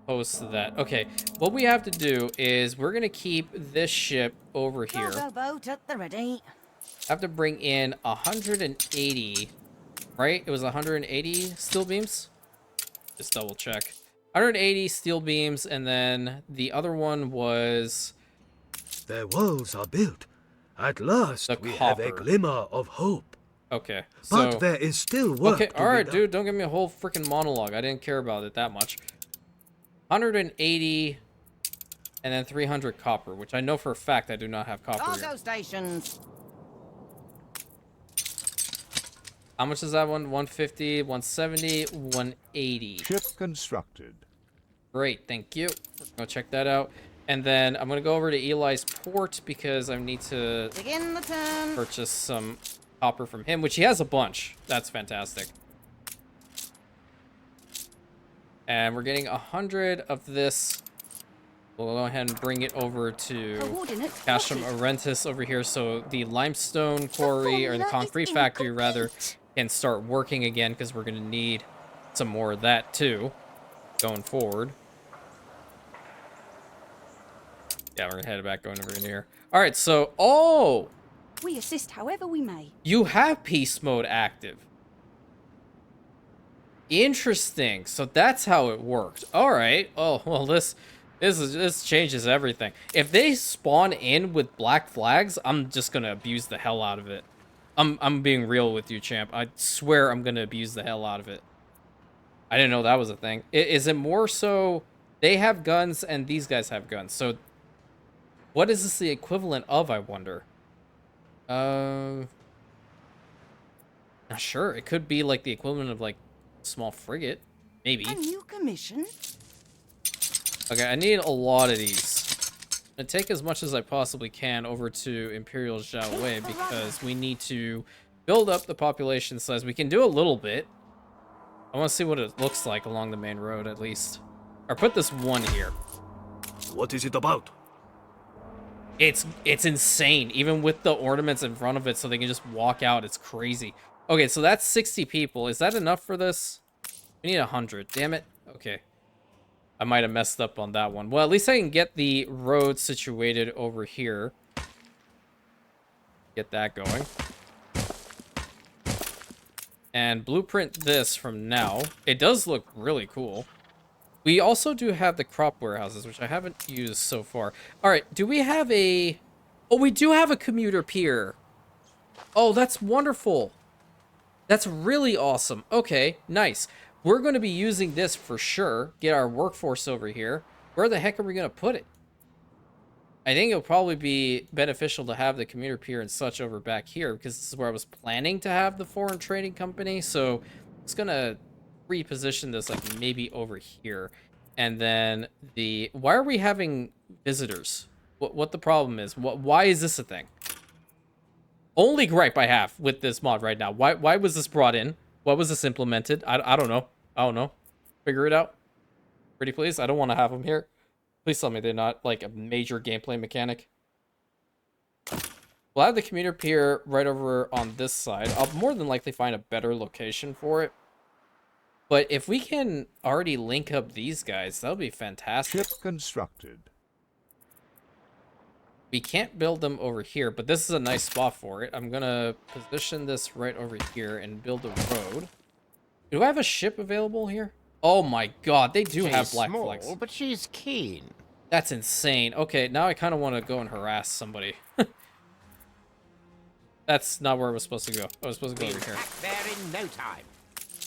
opposed to that. Okay, what we have to do is we're gonna keep this ship over here. Cargo boat at the ready. Have to bring in 180, right? It was 180 steel beams. Just double check. 180 steel beams, and then the other one was Their walls are built. At last, the we have a copper. glimmer of hope. Okay. So But there is still work okay, to all right, be done. dude. Don't give me a whole freaking monologue. I didn't care about it that much. 180, and then 300 copper, which I know for a fact I do not have copper Cargo here. stations. How much is that one? 150, 170, 180. Ship constructed. Great, thank you. Go check that out. And then I'm going to go over to Eli's port because I need to Begin the turn. purchase some copper from him, which he has a bunch. That's fantastic. And we're getting 100 of this. We'll go ahead and bring it over to Coordinate Castrum plotted. Orentis over here so the limestone quarry, or the formula is concrete factory rather, incomplete. can start working again, because we're going to need some more of that too going forward. Yeah, we're going to head back going over in here. All right, so, oh, We assist however we may. you have peace mode active. Interesting. So that's how it worked. All right. Oh, well, this changes everything. If they spawn in with black flags, I'm just going to abuse the hell out of it. I'm being real with you, champ. I swear I'm going to abuse the hell out of it. I didn't know that was a thing. Is it more so they have guns and these guys have guns? So what is this the equivalent of, I wonder? Not sure. It could be like the equivalent of like small frigate, maybe. A new commission. Okay, I need a lot of these. I'm gonna take as much as I possibly can over to Imperial Zaowei because we need to build up the population size. We can do a little bit. I want to see what it looks like along the main road at least. Or put this one here. What is it about? It's insane, even with the ornaments in front of it, so they can just walk out. It's crazy. Okay, so that's 60 people. Is that enough for this? We need 100. Damn it. Okay. I might have messed up on that one. Well, at least I can get the road situated over here. Get that going. And blueprint this from now. It does look really cool. We also do have the crop warehouses, which I haven't used so far. All right, do we have a... Oh, we do have a commuter pier. Oh, that's wonderful. That's really awesome. Okay, nice. We're going to be using this for sure. Get our workforce over here. Where the heck are we going to put it? I think it'll probably be beneficial to have the commuter pier and such over back here because this is where I was planning to have the foreign trading company. So it's going to reposition this like maybe over here. And then the... Why are we having visitors? What the problem is? Why is this a thing? Only gripe I have with this mod right now. Why was this brought in? Why was this implemented? I don't know. I don't know. Figure it out. Pretty please. I don't want to have them here. Please tell me they're not like a major gameplay mechanic. We'll have the commuter pier right over on this side. I'll more than likely find a better location for it. But if we can already link up these guys, that'll be fantastic. Ship constructed. We can't build them over here, but this is a nice spot for it. I'm gonna position this right over here and build a road. Do I have a ship available here? Oh my god, they do have black flags. But she's keen. That's insane. Okay, now I kind of want to go and harass somebody. That's not where I was supposed to go. I was supposed to go over here. There in no time.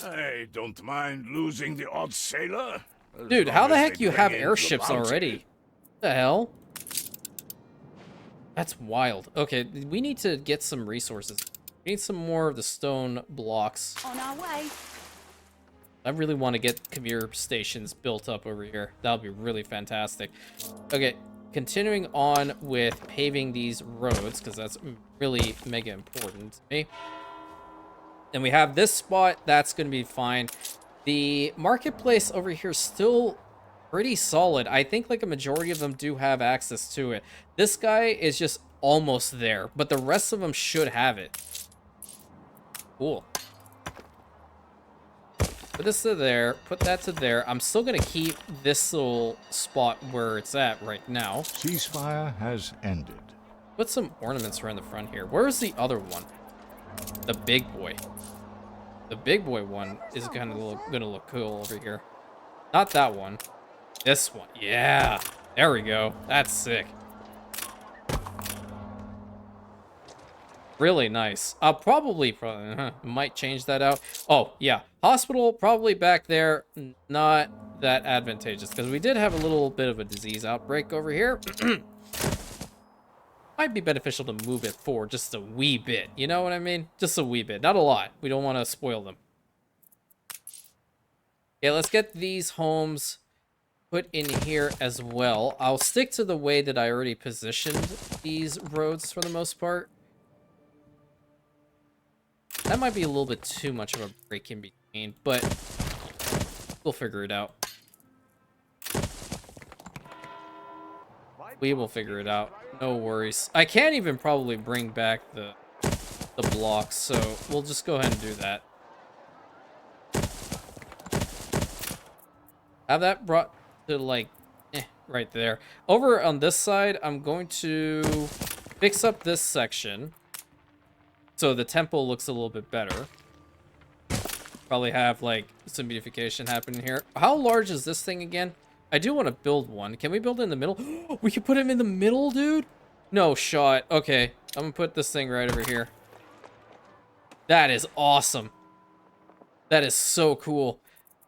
I don't mind losing the odd sailor. as Dude, long how the as heck they you bring have in the airships bounty. already? What the hell? That's wild. Okay, we need to get some resources. We need some more of the stone blocks. On our way. I really want to get commuter stations built up over here. That would be really fantastic. Okay, continuing on with paving these roads, because that's really mega important to me. And we have this spot. That's going to be fine. The marketplace over here is still pretty solid. I think like a majority of them do have access to it. This guy is just almost there, but the rest of them should have it. Cool. Put this to there, put that to there. I'm still gonna keep this little spot where it's at right now. Ceasefire has ended. Put some ornaments around the front here. Where is the other one? The big boy. The big boy one is kind of gonna look cool over here. Not that one. This one. Yeah. There we go. That's sick. Really nice. I'll probably might change that out. Oh, yeah. Hospital probably back there. Not that advantageous because we did have a little bit of a disease outbreak over here. Might be beneficial to move it forward just a wee bit. You know what I mean? Just a wee bit. Not a lot. We don't want to spoil them. Yeah, let's get these homes put in here as well. I'll stick to the way that I already positioned these roads for the most part. That might be a little bit too much of a break in between, but we'll figure it out. We will figure it out. No worries. I can't even probably bring back the blocks, so we'll just go ahead and do that. Have that brought to like right there. Over on this side, I'm going to fix up this section so the temple looks a little bit better. Probably have like some beautification happening here. How large is this thing again? I do want to build one. Can we build it in the middle? We can put him in the middle, dude. No shot. Okay, I'm gonna put this thing right over here. That is awesome. That is so cool.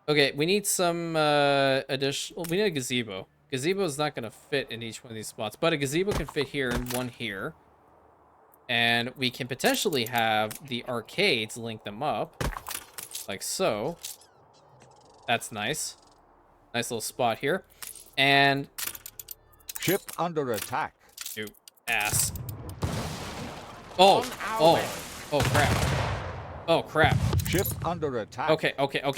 Okay, we need some additional. We need a gazebo. Gazebo is not gonna fit in each one of these spots, but a gazebo can fit here and one here. And we can potentially have the arcades link them up, like so. That's nice. Nice little spot here. And Ship under attack. you ass. Oh, oh crap. Oh crap. Ship under attack. Okay,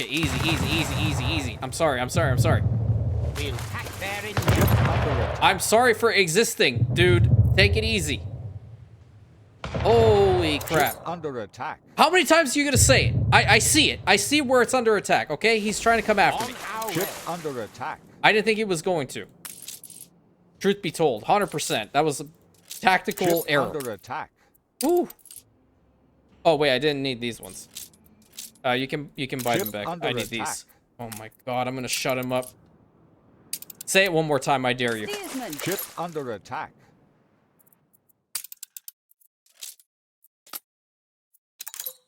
easy. I'm sorry. We'll attack there in I'm sorry for existing, dude. Take it easy. Holy crap. Ship under attack. How many times are you gonna say it? I see it. I see where it's under attack, okay? He's trying to come after me. Ship under attack. I didn't think he was going to. Truth be told, 100%. That was a tactical Ship error. under attack. Ooh. Oh wait, I didn't need these ones. You can buy Ship them back. under I need attack. these. Oh my god, I'm gonna shut him up. Say it one more time, I dare you. Steersman. Ship under attack.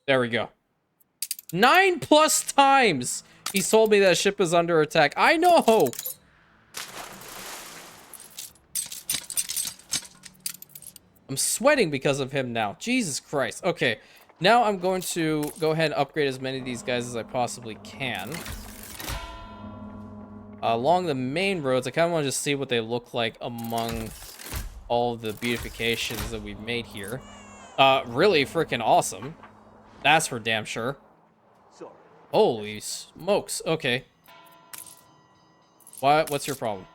There we go. 9+ times he's told me that ship is under attack. I know. I'm sweating because of him now. Jesus Christ. Okay, now I'm going to go ahead and upgrade as many of these guys as I possibly can. Along the main roads, I kind of want to just see what they look like among all the beautifications that we've made here. Really freaking awesome. That's for damn sure. Holy smokes. Okay. What's your problem?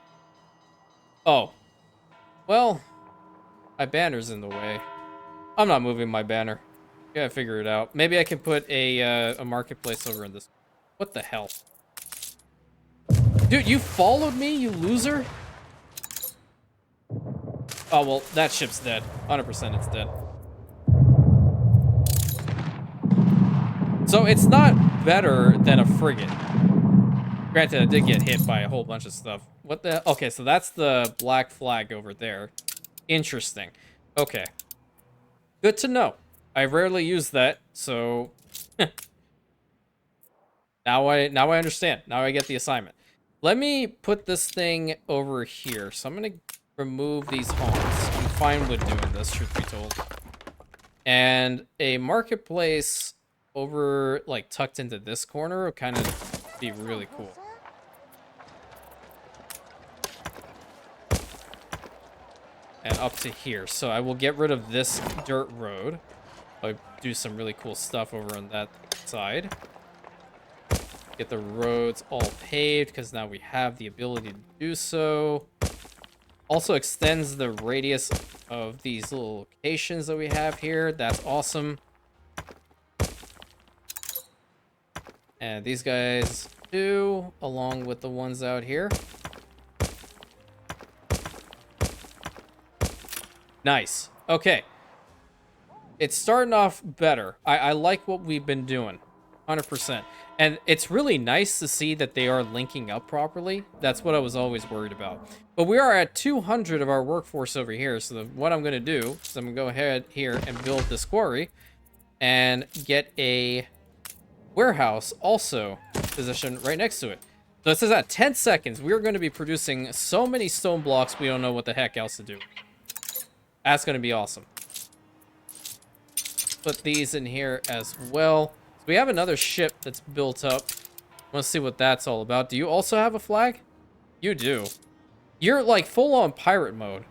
Oh. Well, my banner's in the way. I'm not moving my banner. Gotta figure it out. Maybe I can put a marketplace over in this. What the hell? Dude, you followed me, you loser? Oh, well, that ship's dead. 100% it's dead. So it's not better than a frigate. Granted, I did get hit by a whole bunch of stuff. What the? Okay, so that's the black flag over there. Interesting. Okay. Good to know. I rarely use that, so now I understand. Now I get the assignment. Let me put this thing over here. So I'm gonna remove these homes. I'm fine with doing this, truth be told. And a marketplace over, like, tucked into this corner would kind of be really cool. And up to here. So I will get rid of this dirt road. I'll do some really cool stuff over on that side. Get the roads all paved because now we have the ability to do so. Also extends the radius of these little locations that we have here. That's awesome. And these guys too, along with the ones out here. Nice. Okay. It's starting off better. I like what we've been doing. 100%. And it's really nice to see that they are linking up properly. That's what I was always worried about. But we are at 200 of our workforce over here. So what I'm going to do is I'm going to go ahead here and build this quarry and get a warehouse also positioned right next to it. So it says at 10 seconds, we're going to be producing so many stone blocks, we don't know what the heck else to do. That's going to be awesome. Put these in here as well. So we have another ship that's built up. I want to see what that's all about. Do you also have a flag? You do. You're like full on pirate mode.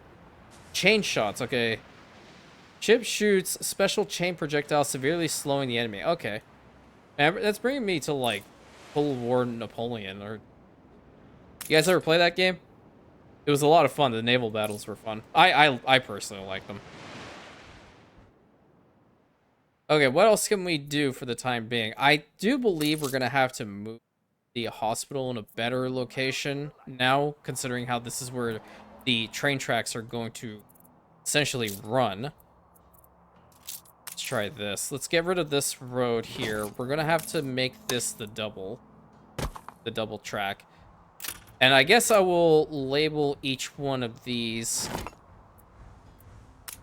Chain shots, okay. Chip shoots special chain projectiles, severely slowing the enemy. Okay. And that's bringing me to like Cold War Napoleon. Or you guys ever play that game? It was a lot of fun. The naval battles were fun. I personally like them. Okay, what else can we do for the time being? I do believe we're gonna have to move the hospital in a better location now, considering how this is where the train tracks are going to essentially run. Let's try this. Let's get rid of this road here. We're gonna have to make this the double track. And I guess I will label each one of these,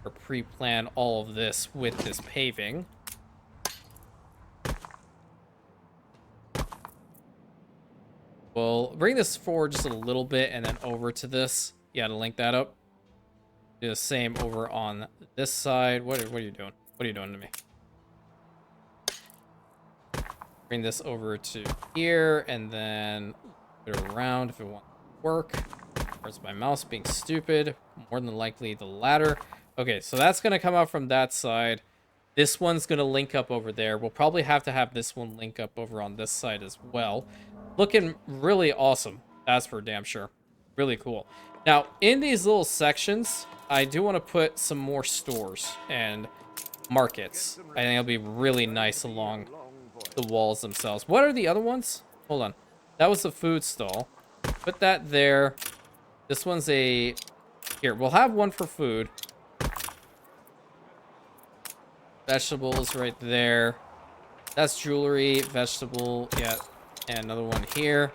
or pre-plan all of this with this paving. We'll bring this forward just a little bit and then over to this. Yeah, to link that up. Do the same over on this side. What are you doing? What are you doing to me? Bring this over to here and then put it around if it wants to work. Where's my mouse being stupid? More than likely the latter. Okay, so that's going to come out from that side. This one's going to link up over there. We'll probably have to have this one link up over on this side as well. Looking really awesome. That's for damn sure. Really cool. Now, in these little sections, I do want to put some more stores and markets. I think it'll be really nice along the walls themselves. What are the other ones? Hold on. That was the food stall. Put that there. This one's a... Here, we'll have one for food. Vegetables right there. That's jewelry, vegetable, yeah. And another one here.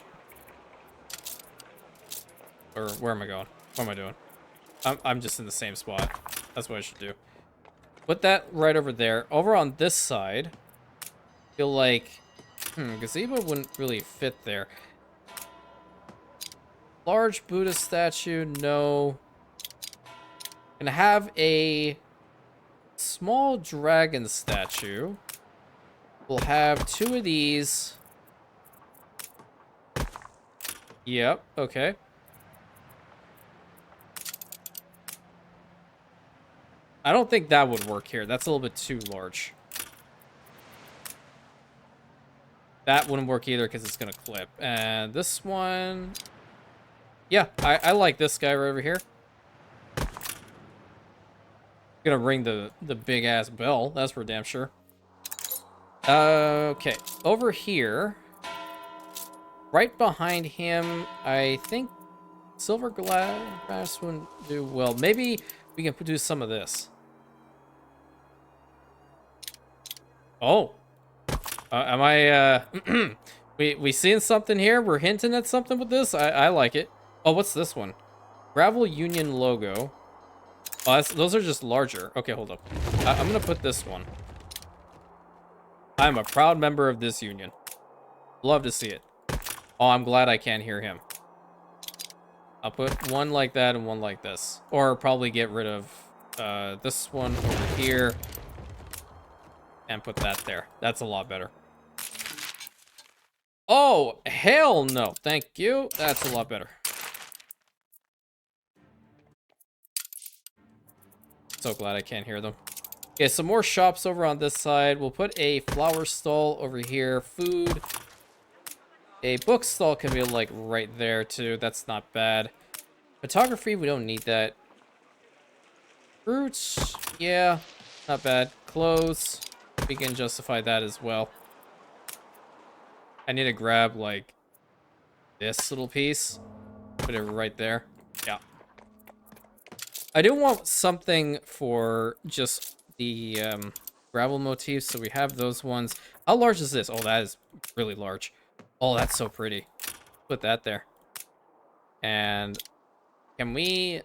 Or where am I going? What am I doing? I'm just in the same spot. That's what I should do. Put that right over there. Over on this side, feel like gazebo wouldn't really fit there. Large Buddha statue, no. Gonna have a small dragon statue. We'll have two of these. Yep, okay. I don't think that would work here. That's a little bit too large. That wouldn't work either because it's going to clip. And this one... Yeah, I like this guy right over here. Gonna ring the big-ass bell. That's for damn sure. Okay, over here... Right behind him, I think silver glass wouldn't do well. Maybe we can do some of this. Oh. Am I, we seeing something here? We're hinting at something with this? I like it. Oh, what's this one? Gravel Union logo. Oh, those are just larger. Okay, hold up. I'm gonna put this one. I'm a proud member of this union. Love to see it. Oh, I'm glad I can't hear him. I'll put one like that and one like this. Or probably get rid of this one over here. And put that there. That's a lot better. Oh, hell no. Thank you. That's a lot better. So glad I can't hear them. Okay, some more shops over on this side. We'll put a flower stall over here. Food. A book stall can be like right there too. That's not bad. Photography, we don't need that. Fruits, yeah, not bad. Clothes, we can justify that as well. I need to grab like this little piece. Put it right there. Yeah. I do want something for just the gravel motifs, so we have those ones. How large is this? Oh, that is really large. Oh, that's so pretty. Put that there. And can we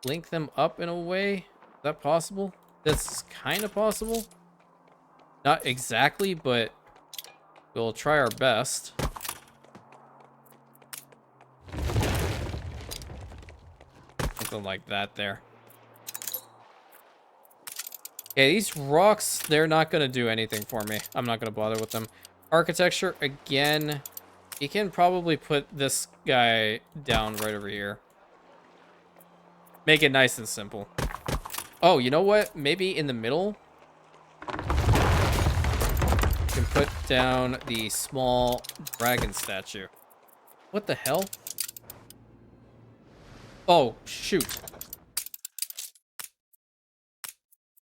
link them up in a way? Is that possible? That's kind of possible. Not exactly, but we'll try our best. Something like that there. Okay, these rocks, they're not going to do anything for me. I'm not going to bother with them. Architecture, again, he can probably put this guy down right over here. Make it nice and simple. Oh, you know what? Maybe in the middle, you can put down the small dragon statue. What the hell? Oh, shoot.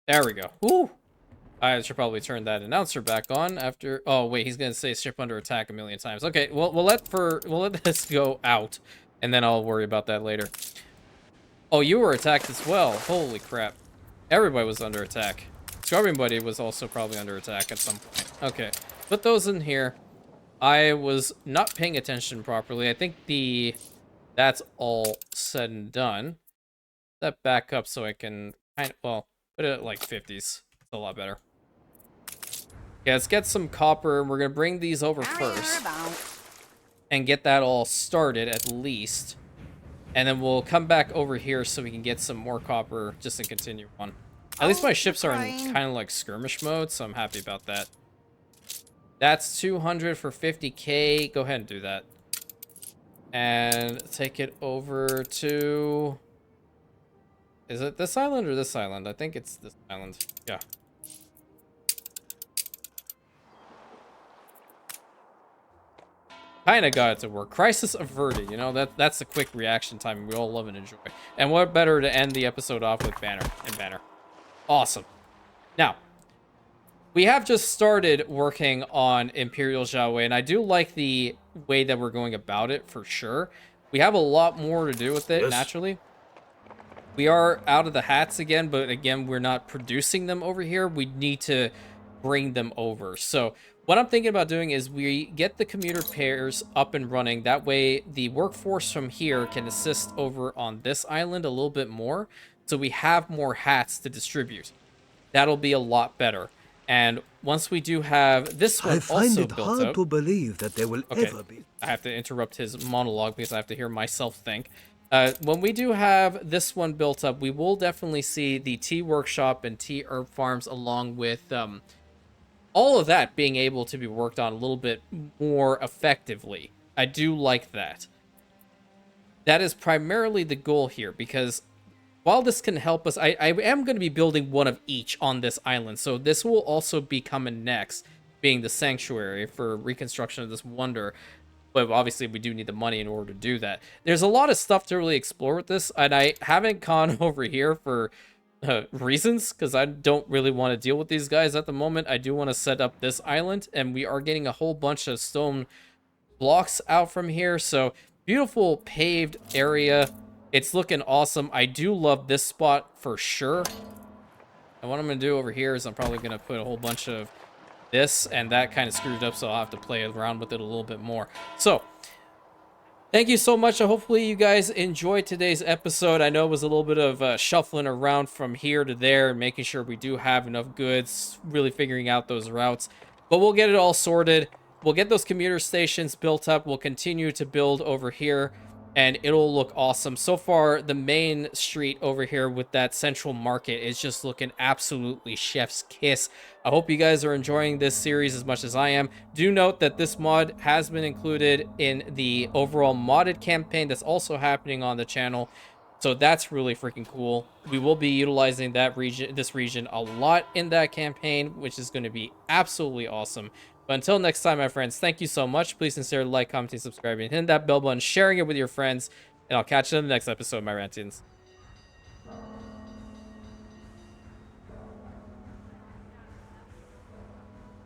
There we go. Woo! I should probably turn that announcer back on after. Oh wait, he's gonna say ship under attack a million times. Okay, well we'll let this go out, and then I'll worry about that later. Oh, you were attacked as well. Holy crap! Everybody was under attack. Scrubbing Buddy was also probably under attack at some point. Okay, put those in here. I was not paying attention properly. I think that's all said and done. That back up so I can well put it at like 50s. It's a lot better. Yeah, let's get some copper. We're gonna bring these over first and get that all started at least, and then we'll come back over here so we can get some more copper just to continue on. At least my ships are in kind of like skirmish mode, so I'm happy about that. That's 200 for 50k. Go ahead and do that, and take it over to. Is it this island or this island? I think it's this island. Yeah. Kinda got it to work. Crisis averted, you know, that's the quick reaction time we all love and enjoy. And what better to end the episode off with Banner and Banner. Awesome. Now, we have just started working on Imperial Zaowei, and I do like the way that we're going about it for sure. We have a lot more to do with it, naturally. We are out of the hats again, but again, we're not producing them over here. We need to bring them over. So what I'm thinking about doing is we get the commuter pairs up and running. That way the workforce from here can assist over on this island a little bit more. So we have more hats to distribute. That'll be a lot better. And once we do have this one also built out. I find it hard to believe that there will ever be. I have to interrupt his monologue because I have to hear myself think. When we do have this one built up, we will definitely see the tea workshop and tea herb farms along with all of that being able to be worked on a little bit more effectively. I do like that. That is primarily the goal here, because while this can help us, I am going to be building one of each on this island. So this will also be coming next, being the sanctuary for reconstruction of this wonder. But obviously we do need the money in order to do that. There's a lot of stuff to really explore with this, and I haven't gone over here for reasons, because I don't really want to deal with these guys at the moment. I do want to set up this island, and we are getting a whole bunch of stone blocks out from here. So beautiful paved area. It's looking awesome. I do love this spot for sure. And what I'm going to do over here is I'm probably going to put a whole bunch of this, and that kind of screwed up, so I'll have to play around with it a little bit more. So thank you so much. Hopefully you guys enjoyed today's episode. I know it was a little bit of shuffling around from here to there and making sure we do have enough goods, really figuring out those routes, but we'll get it all sorted. We'll get those commuter stations built up. We'll continue to build over here, and it'll look awesome. So far, the main street over here with that central market is just looking absolutely chef's kiss. I hope you guys are enjoying this series as much as I am. Do note that this mod has been included in the overall modded campaign that's also happening on the channel. So that's really freaking cool. We will be utilizing this region a lot in that campaign, which is going to be absolutely awesome. But until next time, my friends, thank you so much. Please consider like, commenting, subscribing, hitting that bell button, sharing it with your friends, and I'll catch you in the next episode, my Rantians.